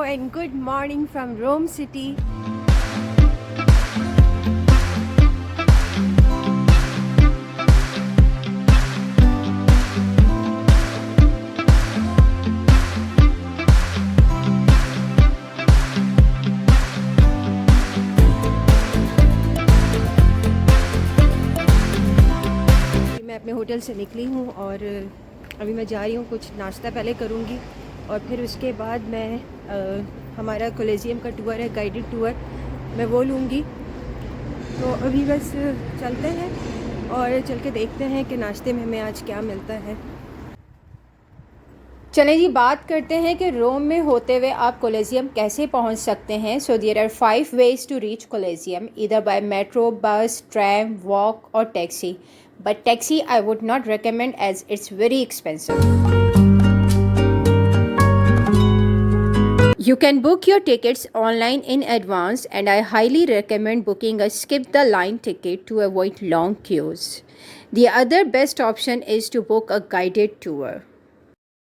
and good morning from Rome City. मैं अपने hotel से निकली हूँ और अभी मैं जा रही हूँ, कुछ नाश्ता पहले करूँगी और फिर उसके बाद मैं हमारा कोलोसियम का टूर है, गाइडेड टूर, मैं वो लूँगी। तो अभी बस चलते हैं और चल के देखते हैं कि नाश्ते में हमें आज क्या मिलता है। चलें जी, बात करते हैं कि रोम में होते हुए आप कोलोसियम कैसे पहुंच सकते हैं। So there are 5 ways to reach Colosseum, either by metro, bus, tram, walk और taxi. But taxi I would not recommend as it's very expensive. You can book your tickets online in advance and I highly recommend booking a skip the line ticket to avoid long queues. The other best option is to book a guided tour.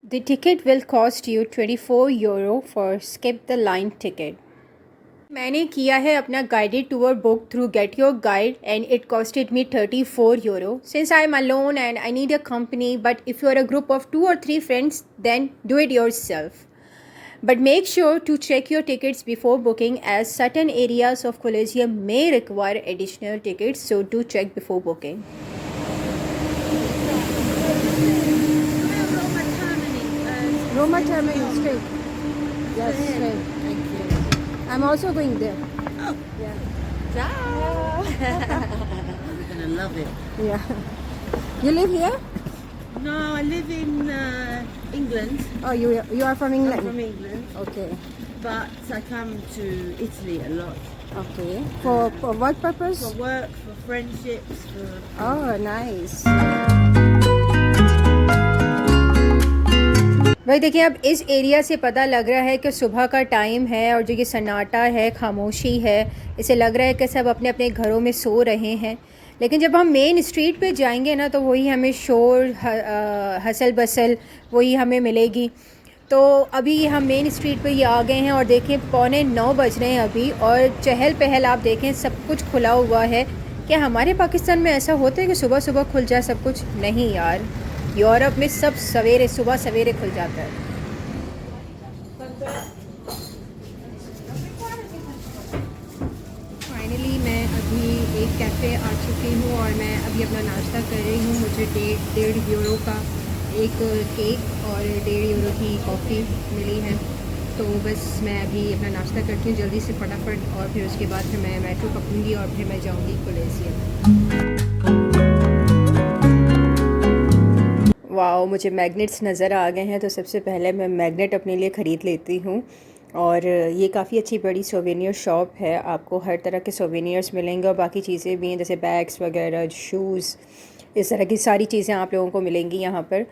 The ticket will cost you €24 for skip the line ticket. मैंने किया है अपना guided tour book through Get Your Guide and it costed me €34. Since I am alone and I need a company, but if you are a group of 2 or 3 friends, then do it yourself. But make sure to check your tickets before booking as certain areas of Colosseum may require additional tickets, so do check before booking. Roma Termini straight. Yes, straight. Thank you. I'm also going there. Oh, Yeah. ciao. We're gonna love it. Yeah. You live here? No, I live in England. Oh, you are from England? I'm from England, Okay. but I come to Italy a lot Okay. For what purpose? for work, for friendships, for Oh, nice. भाई देखिए, अब इस area से पता लग रहा है कि सुबह का टाइम है और जो ये सन्नाटा है, खामोशी है, इसे लग रहा है कि सब अपने अपने घरों में सो रहे हैं। लेकिन जब हम मेन स्ट्रीट पे जाएंगे ना, तो वही हमें शोर, हसल बसल वही हमें मिलेगी। तो अभी हम मेन स्ट्रीट पे ही आ गए हैं और देखें 8:45 बज रहे हैं अभी, और चहल पहल आप देखें, सब कुछ खुला हुआ है। क्या हमारे पाकिस्तान में ऐसा होता है कि सुबह सुबह खुल जाए सब कुछ? नहीं यार, यूरोप में सब सवेरे, सुबह सवेरे खुल जाता है। फाइनली मैं अभी एक कैफ़े आ चुकी हूँ और मैं अभी अपना नाश्ता कर रही हूँ। मुझे €1.5 का एक केक और €1.5 की कॉफ़ी मिली है। तो बस मैं अभी अपना नाश्ता करती हूँ जल्दी से फटाफट, और फिर उसके बाद फिर मैं मेट्रो पकड़ूँगी और फिर मैं जाऊँगी कोलोसियम। वाओ, मुझे मैग्नेट्स नज़र आ गए हैं, तो सबसे पहले मैं मैग्नेट अपने लिए ख़रीद लेती हूँ। और ये काफ़ी अच्छी बड़ी सोवेनियर शॉप है, आपको हर तरह के सोवेनियर्स मिलेंगे और बाकी चीज़ें भी हैं, जैसे बैग्स वगैरह, शूज़, इस तरह की सारी चीज़ें आप लोगों को मिलेंगी यहाँ पर।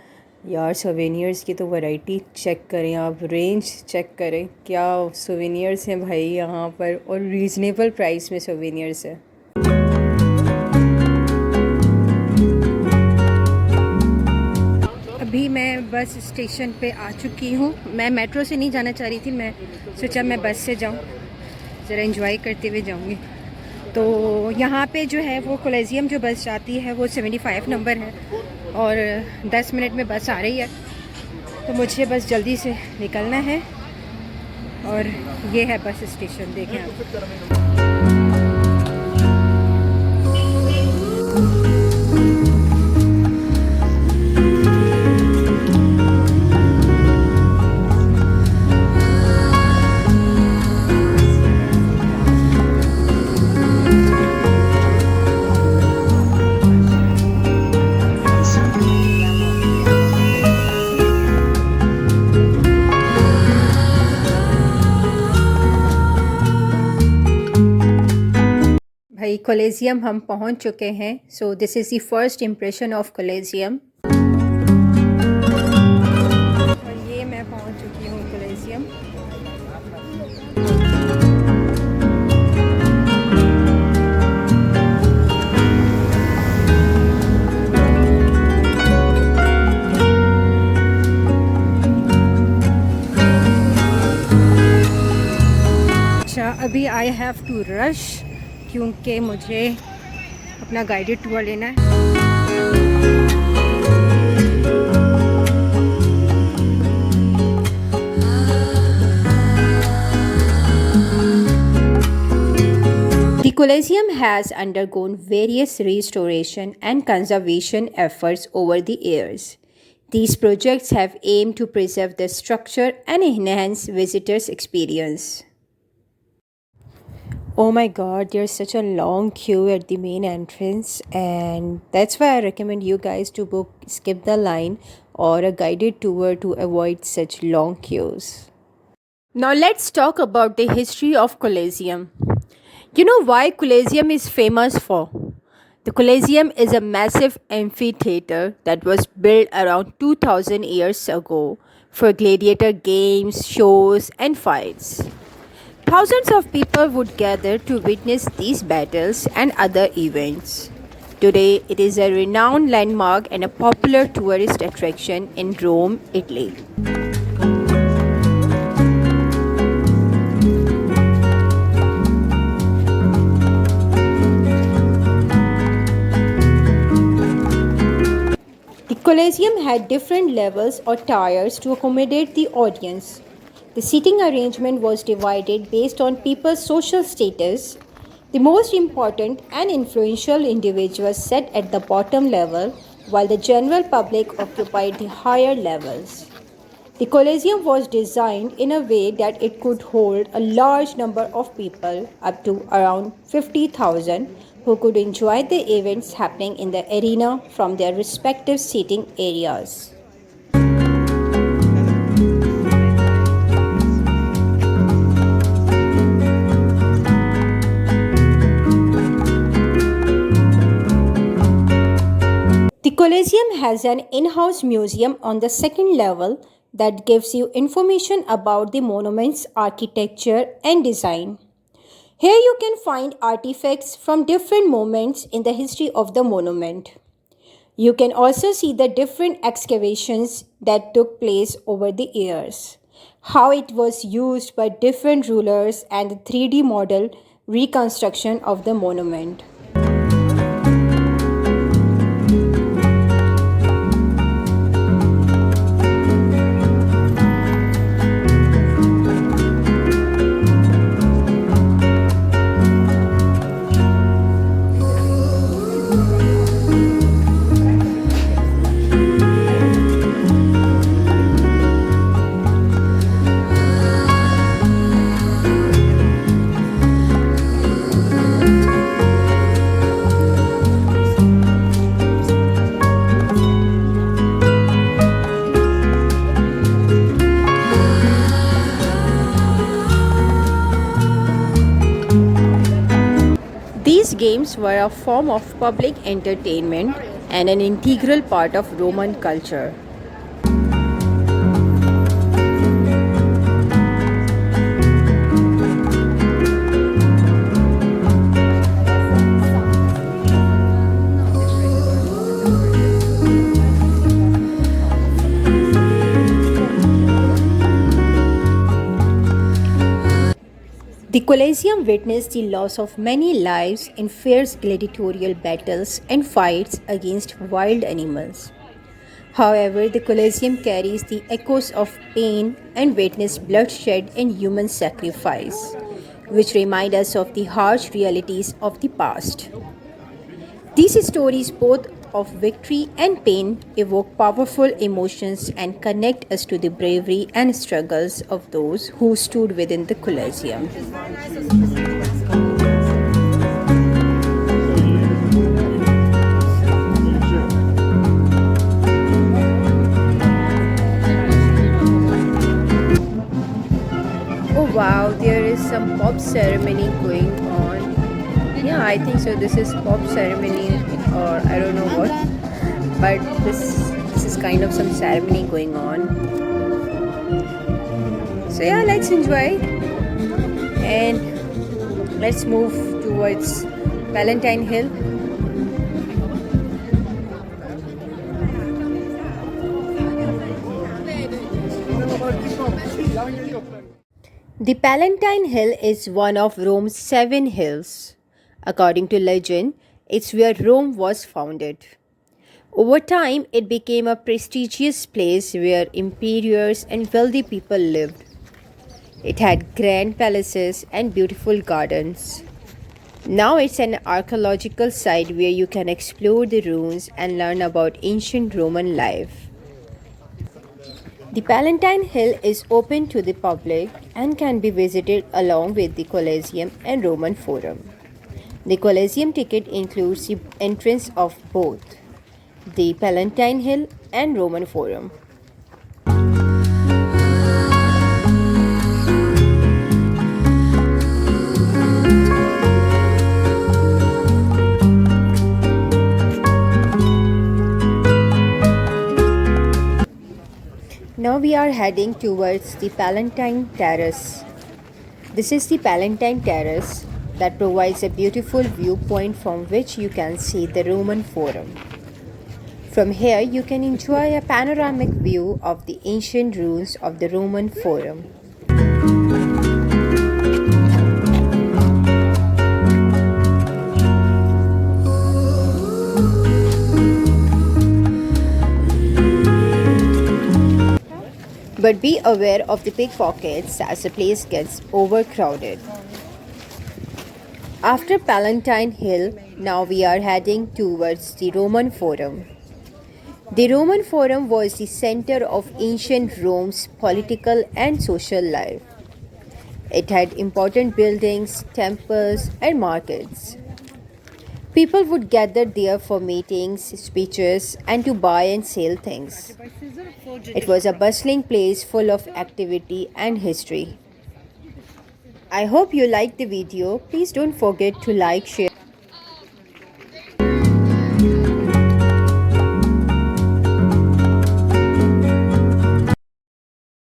यार सोवेनियर्स की तो वैरायटी चेक करें आप, रेंज चेक करें, क्या सोवेनियर्स हैं भाई यहाँ पर, और रीज़नेबल प्राइस में सोवेनियर्स है। अभी मैं बस स्टेशन पे आ चुकी हूँ। मैं मेट्रो से नहीं जाना चाह रही थी, मैं सोचा मैं बस से जाऊँ, ज़रा एंजॉय करते हुए जाऊँगी। तो यहाँ पे जो है वो कोलोसियम जो बस जाती है वो 75 नंबर है और 10 मिनट में बस आ रही है। तो मुझे बस जल्दी से निकलना है और ये है बस स्टेशन, देखें आप। भाई कोलोसियम हम पहुंच चुके हैं। So this is the first impression of Colosseum. और ये मैं पहुंच चुकी हूँ कोलोसियम। अभी आई हैव टू रश क्योंकि मुझे अपना गाइडेड टूर लेना है। The Colosseum has undergone various restoration and conservation efforts over the years. These projects have aimed to preserve the structure and enhance visitors' experience. Oh my god, there's such a long queue at the main entrance, and that's why I recommend you guys to book skip the line or a guided tour to avoid such long queues. Now let's talk about the history of Colosseum. You know why Colosseum is famous for? The Colosseum is a massive amphitheater that was built around 2000 years ago for gladiator games, shows, and fights. Thousands of people would gather to witness these battles and other events. Today, it is a renowned landmark and a popular tourist attraction in Rome, Italy. The Colosseum had different levels or tiers to accommodate the audience. The seating arrangement was divided based on people's social status. The most important and influential individuals sat at the bottom level, while the general public occupied the higher levels. The Colosseum was designed in a way that it could hold a large number of people, up to around 50,000, who could enjoy the events happening in the arena from their respective seating areas. The Colosseum has an in-house museum on the second level that gives you information about the monument's architecture and design. Here you can find artifacts from different moments in the history of the monument. You can also see the different excavations that took place over the years, how it was used by different rulers, and the 3D model reconstruction of the monument. These games were a form of public entertainment and an integral part of Roman culture. The Colosseum witnessed the loss of many lives in fierce gladiatorial battles and fights against wild animals. However, the Colosseum carries the echoes of pain and witnessed bloodshed and human sacrifice, which remind us of the harsh realities of the past. These stories, both of victory and pain, evoke powerful emotions and connect us to the bravery and struggles of those who stood within the Colosseum. Oh wow, there is some pop ceremony going on. Yeah, I think so. This is pop ceremony or I don't know what, but this is kind of some ceremony going on. So yeah, let's enjoy and let's move towards Palatine Hill. The Palatine Hill is one of Rome's seven hills. According to legend, it's where Rome was founded. Over time, it became a prestigious place where emperors and wealthy people lived. It had grand palaces and beautiful gardens. Now it's an archaeological site where you can explore the ruins and learn about ancient Roman life. The Palatine Hill is open to the public and can be visited along with the Colosseum and Roman Forum. The Colosseum ticket includes the entrance of both the Palatine Hill and Roman Forum. Now we are heading towards the Palatine Terrace. This is the Palatine Terrace that provides a beautiful viewpoint from which you can see the Roman Forum. From here, you can enjoy a panoramic view of the ancient ruins of the Roman Forum. But be aware of the pickpockets as the place gets overcrowded. After Palatine Hill, now we are heading towards the Roman Forum. The Roman Forum was the center of ancient Rome's political and social life. It had important buildings, temples, and markets. People would gather there for meetings, speeches, and to buy and sell things. It was a bustling place full of activity and history. I hope you liked the video. Please don't forget to like, share.